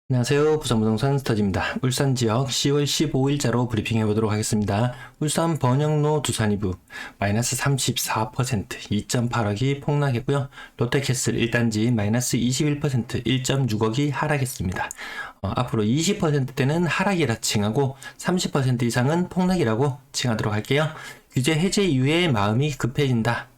안녕하세요. 부산부동산 스터디입니다. 울산 지역 10월 15일자로 브리핑해 보도록 하겠습니다. 울산 번영로 두산이부 마이너스 34% 2.8억이 폭락했고요. 롯데캐슬 1단지 마이너스 21% 1.6억이 하락했습니다. 앞으로 20%대는 하락이라 칭하고 30% 이상은 폭락이라고 칭하도록 할게요. 규제 해제 이후에 마음이 급해진다.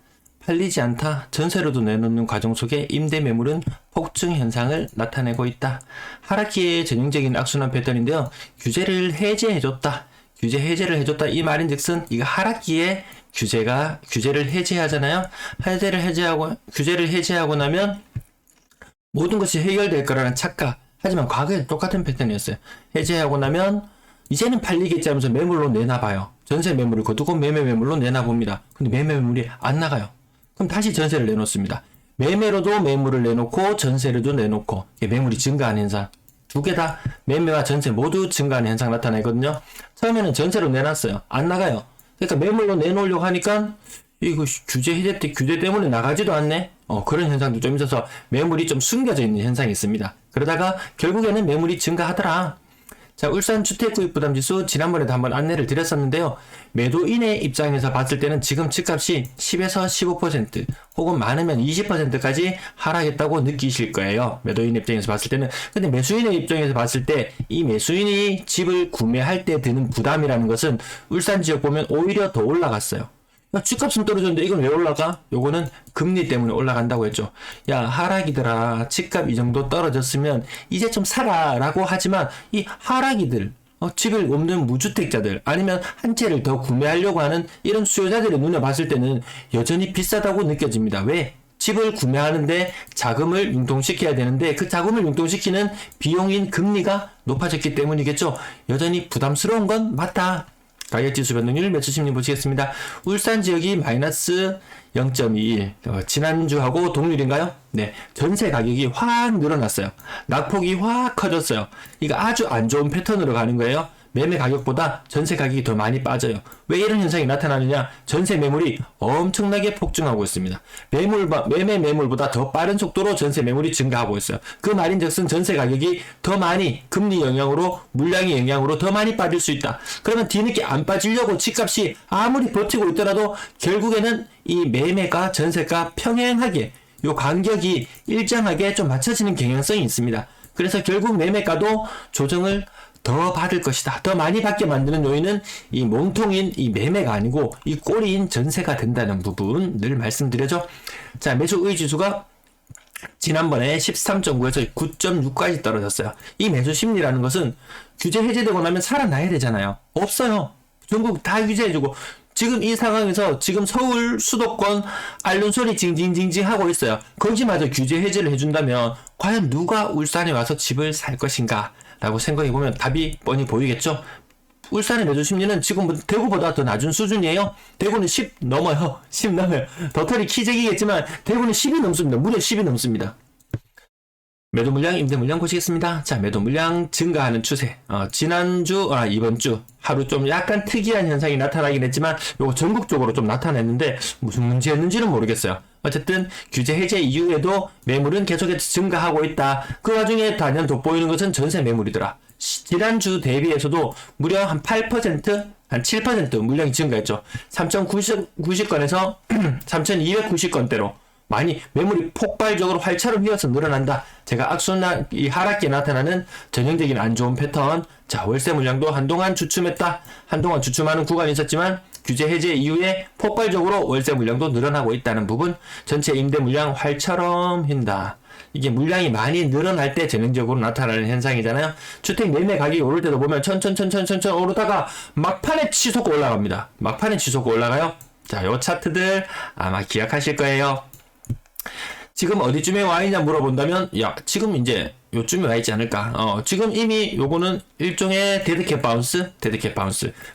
팔리지 않다. 전세로도 내놓는 과정 속에 임대 매물은 폭증 현상을 나타내고 있다. 하락기의 전형적인 악순환 패턴인데요. 규제를 해제해줬다. 규제 해제를 해줬다. 이 말인즉슨 이거 하락기에 규제를 해제하잖아요. 규제를 해제하고 나면 모든 것이 해결될 거라는 착각. 하지만 과거에 똑같은 패턴이었어요. 해제하고 나면 이제는 팔리겠지 하면서 매물로 내놔봐요. 전세 매물을 거두고 매매 매물로 내놔봅니다. 근데 매매 매물이 안 나가요. 그럼 다시 전세를 내놓습니다. 매매로도 매물을 내놓고 전세로도 내놓고 매물이 증가하는 현상. 두 개 다 매매와 전세 모두 증가하는 현상 나타나거든요. 처음에는 전세로 내놨어요. 안 나가요. 그러니까 매물로 내놓으려고 하니까 이거 규제 해제 때 규제 때문에 나가지도 않네. 그런 현상도 좀 있어서 매물이 좀 숨겨져 있는 현상이 있습니다. 그러다가 결국에는 매물이 증가하더라. 자, 울산 주택구입부담지수 지난번에도 한번 안내를 드렸었는데요. 매도인의 입장에서 봤을 때는 지금 집값이 10에서 15% 혹은 많으면 20%까지 하락했다고 느끼실 거예요. 매도인 입장에서 봤을 때는. 근데 매수인의 입장에서 봤을 때 이 매수인이 집을 구매할 때 드는 부담이라는 것은 울산 지역 보면 오히려 더 올라갔어요. 야, 집값은 떨어졌는데 이건 왜 올라가? 요거는 금리 때문에 올라간다고 했죠. 야, 하락이더라. 집값 이 정도 떨어졌으면 이제 좀 사라 라고 하지만 이 하락이들, 집을 없는 무주택자들 아니면 한 채를 더 구매하려고 하는 이런 수요자들의 눈에 봤을 때는 여전히 비싸다고 느껴집니다. 왜? 집을 구매하는데 자금을 융통시켜야 되는데 그 자금을 융통시키는 비용인 금리가 높아졌기 때문이겠죠. 여전히 부담스러운 건 맞다. 가격지수 변동률 매수 심리 보시겠습니다. 울산 지역이 마이너스 0.21 지난주하고 동률인가요? 네, 전세 가격이 확 늘어났어요. 낙폭이 확 커졌어요. 이거 아주 안 좋은 패턴으로 가는 거예요. 매매 가격보다 전세 가격이 더 많이 빠져요. 왜 이런 현상이 나타나느냐? 전세 매물이 엄청나게 폭증하고 있습니다. 매매 매물보다 더 빠른 속도로 전세 매물이 증가하고 있어요. 그 말인즉슨 전세 가격이 더 많이 금리 영향으로 물량의 영향으로 더 많이 빠질 수 있다. 그러면 뒤늦게 안 빠지려고 집값이 아무리 버티고 있더라도 결국에는 이 매매가 전세가 평행하게 요 간격이 일정하게 좀 맞춰지는 경향성이 있습니다. 그래서 결국 매매가도 조정을 더 받을 것이다. 더 많이 받게 만드는 요인은 이 몸통인 이 매매가 아니고 이 꼬리인 전세가 된다는 부분 늘 말씀드려죠. 자, 매수 의지수가 지난번에 13.9에서 9.6까지 떨어졌어요. 이 매수 심리라는 것은 규제 해제되고 나면 살아나야 되잖아요. 없어요. 전국 다 규제해주고 지금 이 상황에서 지금 서울 수도권 앓는 소리 징징징징 하고 있어요. 거기마저 규제 해제를 해준다면 과연 누가 울산에 와서 집을 살 것인가 라고 생각해보면 답이 뻔히 보이겠죠. 울산의 매수 심리는 지금 대구보다 더 낮은 수준이에요. 대구는 10 넘어요. 10 넘어요. 덧털이 키재기겠지만 대구는 10이 넘습니다. 무려 10이 넘습니다. 매도 물량, 임대 물량 보시겠습니다. 자, 매도 물량 증가하는 추세. 이번 주 하루 좀 약간 특이한 현상이 나타나긴 했지만 요거 전국적으로 좀 나타냈는데 무슨 문제였는지는 모르겠어요. 어쨌든 규제 해제 이후에도 매물은 계속해서 증가하고 있다. 그 와중에 단연 돋보이는 것은 전세 매물이더라. 지난주 대비해서도 무려 한 8%, 한 7% 물량이 증가했죠. 3,090건에서 3,290건대로 많이 매물이 폭발적으로 활처럼 휘어서 늘어난다. 제가 악순환 이 하락기에 나타나는 전형적인 안 좋은 패턴. 자, 월세 물량도 한동안 주춤했다. 한동안 주춤하는 구간이 있었지만 규제 해제 이후에 폭발적으로 월세 물량도 늘어나고 있다는 부분. 전체 임대 물량 활처럼 휜다. 이게 물량이 많이 늘어날 때 전형적으로 나타나는 현상이잖아요. 주택 매매 가격이 오를 때도 보면 천천천 오르다가 막판에 치솟고 올라갑니다. 막판에 치솟고 올라가요. 자, 요 차트들 아마 기억하실 거예요. 지금 어디쯤에 와 있냐 물어본다면 야, 지금 이제 요쯤에 와 있지 않을까. 지금 이미 요거는 일종의 데드캣 바운스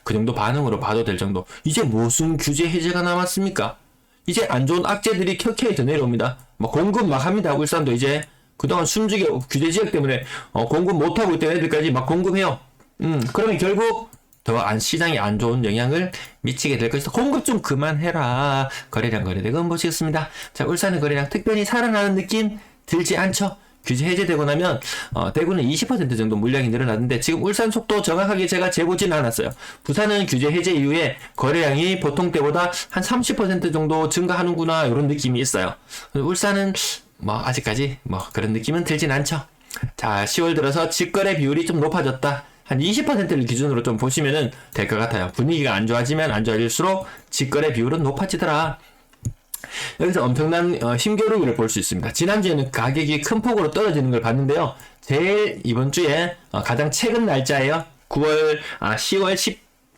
그 정도 반응으로 봐도 될 정도. 이제 무슨 규제 해제가 남았습니까? 이제 안 좋은 악재들이 켜켜이 더 내려옵니다. 공급 막 합니다. 울산도 이제 그동안 숨지게 규제 지역 때문에 공급 못하고 있던 애들까지 막 공급해요. 그러면 결국 더 시장에 안 좋은 영향을 미치게 될 것이다. 공급 좀 그만해라. 거래량 거래대금 보시겠습니다. 자, 울산의 거래량 특별히 살아나는 느낌 들지 않죠? 규제 해제되고 나면 대구는 20% 정도 물량이 늘어났는데 지금 울산 속도 정확하게 제가 재보진 않았어요. 부산은 규제 해제 이후에 거래량이 보통 때보다 한 30% 정도 증가하는구나 이런 느낌이 있어요. 울산은 뭐 아직까지 뭐 그런 느낌은 들진 않죠. 자, 10월 들어서 직거래 비율이 좀 높아졌다. 한 20%를 기준으로 좀 보시면은 될 것 같아요. 분위기가 안 좋아지면 안 좋아질수록 직거래 비율은 높아지더라. 여기서 엄청난 힘겨루기를 볼 수 있습니다. 지난주에는 가격이 큰 폭으로 떨어지는 걸 봤는데요. 제일 이번 주에 가장 최근 날짜예요. 10월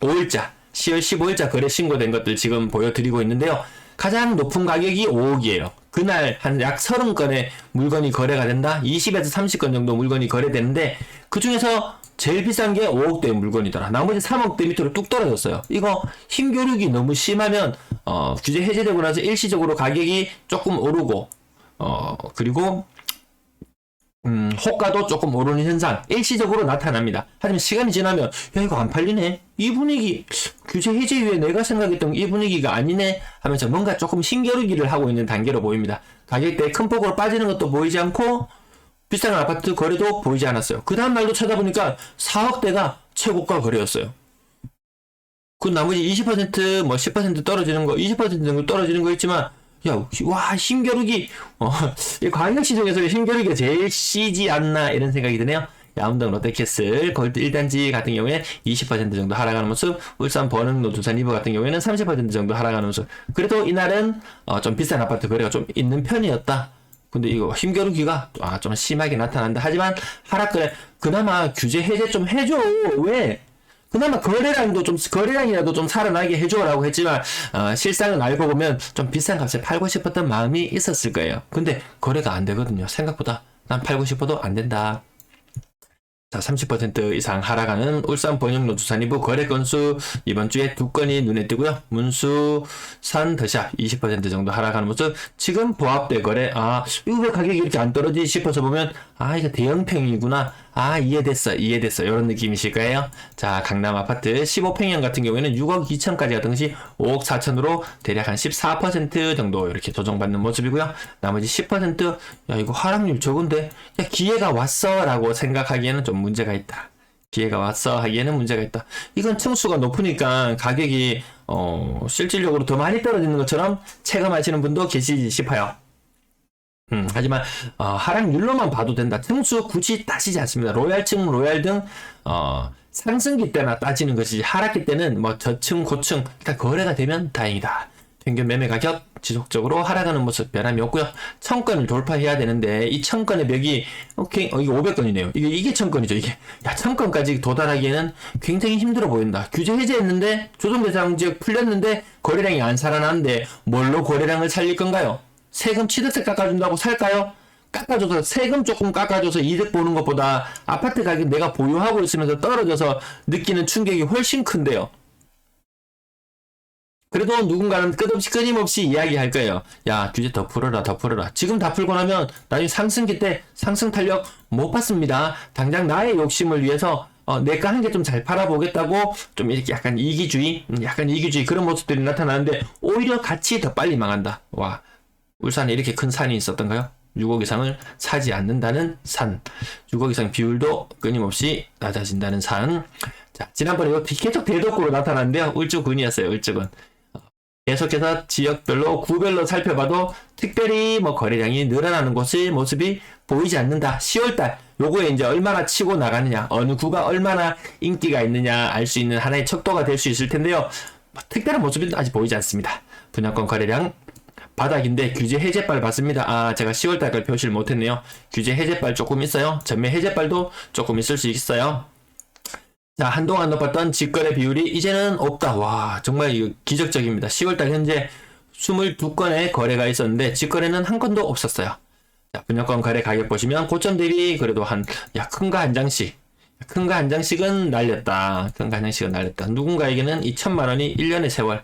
15일자 10월 15일자 거래 신고된 것들 지금 보여드리고 있는데요. 가장 높은 가격이 5억이에요. 그날 한 약 30건의 물건이 거래가 된다. 20에서 30건 정도 물건이 거래되는데 그 중에서 제일 비싼 게 5억대의 물건이더라. 나머지 3억대 밑으로 뚝 떨어졌어요. 이거 힘겨루기 너무 심하면 규제 해제되고 나서 일시적으로 가격이 조금 오르고 그리고 호가도 조금 오르는 현상 일시적으로 나타납니다. 하지만 시간이 지나면 야 이거 안 팔리네, 이 분위기 규제 해제 이후에 내가 생각했던 이 분위기가 아니네 하면서 뭔가 조금 힘겨루기를 하고 있는 단계로 보입니다. 가격대에 큰 폭으로 빠지는 것도 보이지 않고 비싼 아파트 거래도 보이지 않았어요. 그 다음 날도 찾아보니까 4억대가 최고가 거래였어요. 그 나머지 20% 뭐 10% 떨어지는 거 20% 정도 떨어지는 거 있지만 야, 와, 힘겨루기, 이 광역시중에서 힘겨루기가 제일 시지 않나, 이런 생각이 드네요. 야운동 롯데캐슬, 골드 1단지 같은 경우에 20% 정도 하락하는 모습, 울산 번흥로 두산 이브 같은 경우에는 30% 정도 하락하는 모습. 그래도 이날은, 좀 비싼 아파트 거래가 좀 있는 편이었다. 근데 이거 힘겨루기가, 좀 심하게 나타난다. 하지만 하락거래, 그나마 규제 해제 좀 해줘. 왜? 그나마 거래량이라도 좀 살아나게 해줘라고 했지만 실상은 알고 보면 좀 비싼 값에 팔고 싶었던 마음이 있었을 거예요. 근데 거래가 안 되거든요. 생각보다 난 팔고 싶어도 안 된다. 자, 30% 이상 하락하는 울산 번영로 두산 이브 거래 건수 이번 주에 2건이 눈에 띄고요. 문수산 더샵 20% 정도 하락하는 모습. 지금 보합대 거래, 이거 왜 가격이 이렇게 안 떨어지지 싶어서 보면 이거 대형평이구나. 이해됐어. 이런 느낌이실 거예요. 자, 강남 아파트 15평형 같은 경우에는 6억 2천까지 가던 것이 5억 4천으로 대략 한 14% 정도 이렇게 조정받는 모습이고요. 나머지 10%, 야, 이거 하락률 적은데? 야, 기회가 왔어. 라고 생각하기에는 좀 문제가 있다. 기회가 왔어. 하기에는 문제가 있다. 이건 층수가 높으니까 가격이, 실질적으로 더 많이 떨어지는 것처럼 체감하시는 분도 계시지 싶어요. 하지만 하락률로만 봐도 된다. 층수 굳이 따지지 않습니다. 로얄층, 로얄 등 상승기 때나 따지는 것이지 하락기 때는 뭐 저층, 고층 일단 거래가 되면 다행이다. 평균 매매 가격 지속적으로 하락하는 모습 변함이 없고요. 1000건을 돌파해야 되는데 이 1000건의 벽이 이게 500건이네요. 이게 1000건이죠. 이게 1000건까지 도달하기에는 굉장히 힘들어 보인다. 규제 해제했는데 조정 대상 지역 풀렸는데 거래량이 안 살아나는데 뭘로 거래량을 살릴 건가요? 세금 취득세 깎아준다고 살까요? 깎아줘서 세금 조금 깎아줘서 이득 보는 것보다 아파트 가격 내가 보유하고 있으면서 떨어져서 느끼는 충격이 훨씬 큰데요. 그래도 누군가는 끝없이 끊임없이 이야기할 거예요. 야, 규제 더 풀어라. 지금 다 풀고 나면 나중에 상승기 때 상승 탄력 못 받습니다. 당장 나의 욕심을 위해서 내가 한 개 좀 잘 팔아보겠다고 좀 이렇게 약간 이기주의 그런 모습들이 나타나는데 오히려 같이 더 빨리 망한다. 와, 울산에 이렇게 큰 산이 있었던가요? 6억 이상을 사지 않는다는 산. 6억 이상 비율도 끊임없이 낮아진다는 산. 자, 지난번에 이거 계속 대덕구로 나타났는데요. 울주군이었어요. 울주군. 계속해서 지역별로 구별로 살펴봐도 특별히 뭐 거래량이 늘어나는 모습이 보이지 않는다. 10월달 요거에 이제 얼마나 치고 나가느냐, 어느 구가 얼마나 인기가 있느냐 알 수 있는 하나의 척도가 될 수 있을 텐데요. 특별한 모습은 아직 보이지 않습니다. 분양권 거래량 바닥인데 규제 해제빨 봤습니다. 제가 10월달 걸 표시를 못했네요. 규제 해제빨 조금 있어요. 전매 해제빨도 조금 있을 수 있어요. 자, 한동안 높았던 직거래 비율이 이제는 없다. 와, 정말 이거 기적적입니다. 10월달 현재 22건의 거래가 있었는데 직거래는 한 건도 없었어요. 자, 분양권 거래 가격 보시면 고점 대비 그래도 큰 거 한 장씩은 날렸다. 누군가에게는 2천만 원이 1년의 세월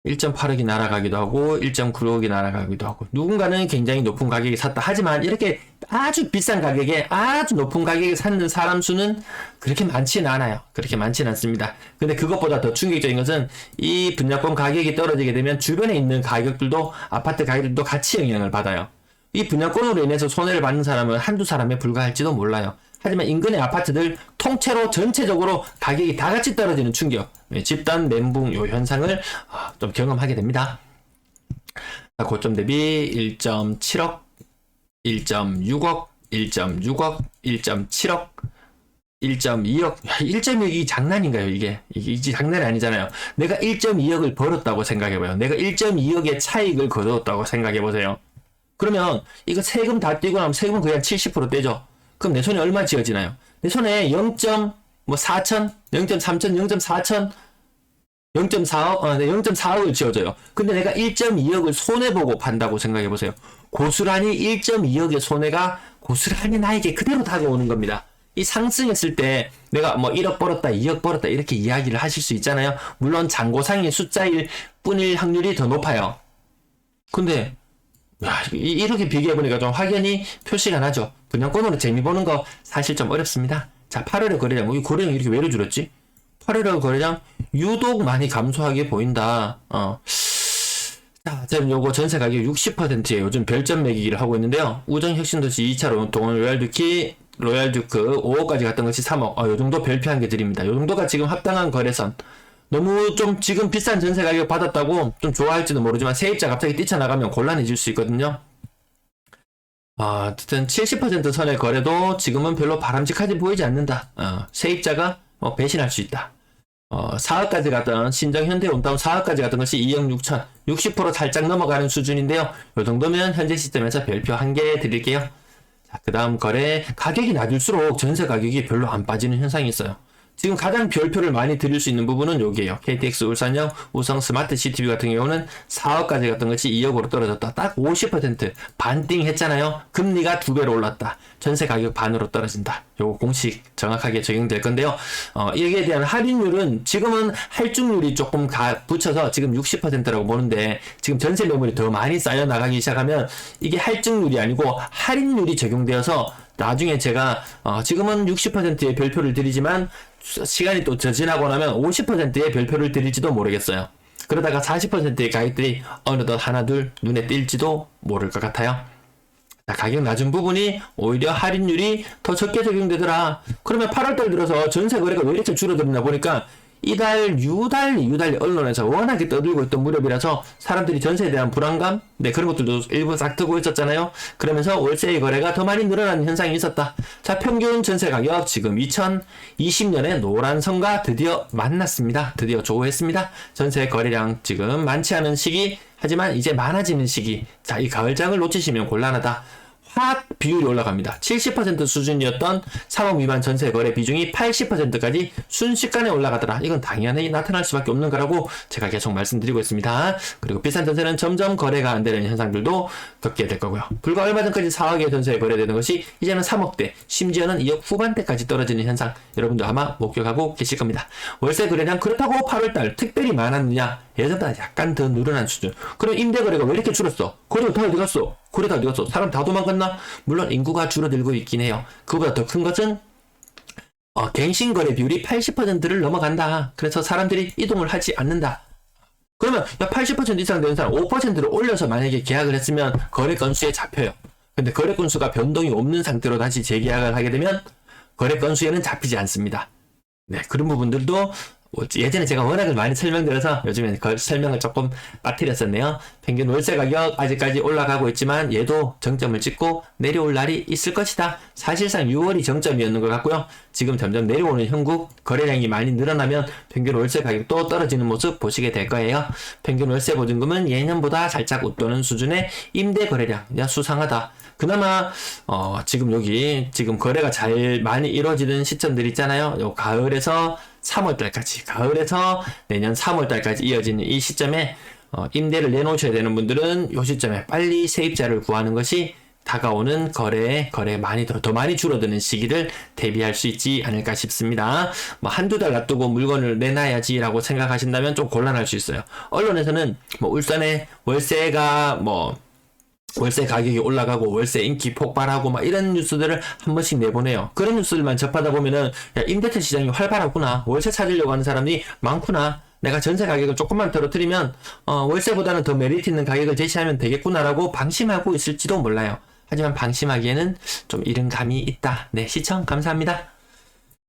1.8억이 날아가기도 하고 1.96억이 날아가기도 하고 누군가는 굉장히 높은 가격에 샀다. 하지만 이렇게 아주 비싼 가격에 아주 높은 가격에 샀는 사람 수는 그렇게 많지는 않아요. 그렇게 많지는 않습니다. 근데 그것보다 더 충격적인 것은 이 분양권 가격이 떨어지게 되면 주변에 있는 가격들도 아파트 가격들도 같이 영향을 받아요. 이 분양권으로 인해서 손해를 받는 사람은 한두 사람에 불과할지도 몰라요. 하지만 인근의 아파트들 통째로 전체적으로 가격이 다 같이 떨어지는 충격, 집단 멘붕 요 현상을 좀 경험하게 됩니다. 고점 대비 1.7억, 1.6억, 1.6억, 1.7억, 1.2억, 1.2억이 장난인가요? 이게 장난이 아니잖아요. 내가 1.2억을 벌었다고 생각해봐요. 내가 1.2억의 차익을 거두었다고 생각해보세요. 그러면 이거 세금 다 떼고 나면 세금은 그냥 70% 떼죠. 그럼 내 손에 얼마 지어지나요? 내 손에 0.4천, 0.3천, 0.4천, 0.4억, 0.4억을 지어져요. 근데 내가 1.2억을 손해보고 판다고 생각해보세요. 고스란히 1.2억의 손해가 고스란히 나에게 그대로 다가오는 겁니다. 이 상승했을 때 내가 뭐 1억 벌었다, 2억 벌었다 이렇게 이야기를 하실 수 있잖아요. 물론 잔고상의 숫자일 뿐일 확률이 더 높아요. 근데 이렇게 비교해보니까 좀 확연히 표시가 나죠. 분양권으로 재미 보는 거 사실 좀 어렵습니다. 자, 8월의 거래량, 이 거래량 이렇게 왜 줄었지? 8월의 거래량 유독 많이 감소하게 보인다. 자, 저는 요거 전세 가격 60%에 요즘 별점 매기기를 하고 있는데요. 우정혁신도시 2차로 동원 로얄듀키, 로얄듀크 5억까지 갔던 것이 3억. 요 정도 별표한 게 드립니다. 요 정도가 지금 합당한 거래선. 너무 좀 지금 비싼 전세 가격 받았다고 좀 좋아할지도 모르지만 세입자 갑자기 뛰쳐나가면 곤란해질 수 있거든요. 어쨌든 70% 선의 거래도 지금은 별로 바람직하게 보이지 않는다. 세입자가 배신할 수 있다. 4억까지 갔던 신정 현대 온다운 4억까지 갔던 것이 2억 6천, 60% 살짝 넘어가는 수준인데요. 이 정도면 현재 시점에서 별표 1개 드릴게요. 자, 그 다음 거래 가격이 낮을수록 전세 가격이 별로 안 빠지는 현상이 있어요. 지금 가장 별표를 많이 드릴 수 있는 부분은 여기에요. KTX 울산역 우성 스마트 CTV 같은 경우는 4억까지 갔던 것이 2억으로 떨어졌다. 딱 50% 반띵 했잖아요. 금리가 2배로 올랐다. 전세 가격 반으로 떨어진다. 요거 공식 정확하게 적용될 건데요. 여기에 대한 할인율은 지금은 할증률이 조금 붙여서 지금 60%라고 보는데 지금 전세 매물이 더 많이 쌓여 나가기 시작하면 이게 할증률이 아니고 할인율이 적용되어서 나중에 제가 지금은 60%의 별표를 드리지만 시간이 또 지나고 나면 50%의 별표를 드릴지도 모르겠어요. 그러다가 40%의 가격들이 어느덧 하나둘 눈에 띌지도 모를 것 같아요. 자, 가격 낮은 부분이 오히려 할인율이 더 적게 적용되더라. 그러면 8월달 들어서 전세 거래가 왜 이렇게 줄어들었나 보니까 이달 유달리 언론에서 워낙에 떠들고 있던 무렵이라서 사람들이 전세에 대한 불안감, 그런 것들도 일부 싹 트고 있었잖아요. 그러면서 월세의 거래가 더 많이 늘어나는 현상이 있었다. 자, 평균 전세 가격 지금 2020년에 노란 선과 드디어 만났습니다. 드디어 조우했습니다. 전세 거래량 지금 많지 않은 시기, 하지만 이제 많아지는 시기. 자, 이 가을장을 놓치시면 곤란하다. 확 비율이 올라갑니다. 70% 수준이었던 3억 미만 전세 거래 비중이 80%까지 순식간에 올라가더라. 이건 당연히 나타날 수밖에 없는 거라고 제가 계속 말씀드리고 있습니다. 그리고 비싼 전세는 점점 거래가 안 되는 현상들도 겪게 될 거고요. 불과 얼마 전까지 4억의 전세에 거래되는 것이 이제는 3억대, 심지어는 2억 후반대까지 떨어지는 현상, 여러분도 아마 목격하고 계실 겁니다. 월세 거래량 그렇다고 8월달 특별히 많았느냐? 예전보다 약간 더 늘어난 수준. 그럼 임대 거래가 왜 이렇게 줄었어? 거래가 다 어디 갔어? 거래 다 어디 갔어? 사람 다 도망갔나? 물론 인구가 줄어들고 있긴 해요. 그보다 더 큰 것은 갱신 거래 비율이 80%를 넘어간다. 그래서 사람들이 이동을 하지 않는다. 그러면 80% 이상 되는 사람 5%를 올려서 만약에 계약을 했으면 거래 건수에 잡혀요. 근데 거래 건수가 변동이 없는 상태로 다시 재계약을 하게 되면 거래 건수에는 잡히지 않습니다. 네, 그런 부분들도 예전에 제가 워낙을 많이 설명드려서 요즘에 그 설명을 조금 빠뜨렸었네요. 평균 월세 가격 아직까지 올라가고 있지만 얘도 정점을 찍고 내려올 날이 있을 것이다. 사실상 6월이 정점이었는 것 같고요. 지금 점점 내려오는 형국, 거래량이 많이 늘어나면 평균 월세 가격도 떨어지는 모습 보시게 될 거예요. 평균 월세 보증금은 예년보다 살짝 웃도는 수준의 임대 거래량, 수상하다. 그나마 지금 여기 지금 거래가 잘 많이 이루어지는 시점들 있잖아요. 요 가을에서 3월달까지, 가을에서 내년 3월달까지 이어지는 이 시점에 임대를 내놓으셔야 되는 분들은 이 시점에 빨리 세입자를 구하는 것이 다가오는 거래 많이 더 많이 줄어드는 시기를 대비할 수 있지 않을까 싶습니다. 한두 달 놔두고 물건을 내놔야지라고 생각하신다면 좀 곤란할 수 있어요. 언론에서는 울산의 월세가 월세 가격이 올라가고 월세 인기 폭발하고 이런 뉴스들을 한 번씩 내보내요. 그런 뉴스들만 접하다 보면은 임대차 시장이 활발하구나, 월세 찾으려고 하는 사람이 많구나, 내가 전세 가격을 조금만 떨어뜨리면 월세보다는 더 메리트 있는 가격을 제시하면 되겠구나라고 방심하고 있을지도 몰라요. 하지만 방심하기에는 좀 이른 감이 있다. 네, 시청 감사합니다.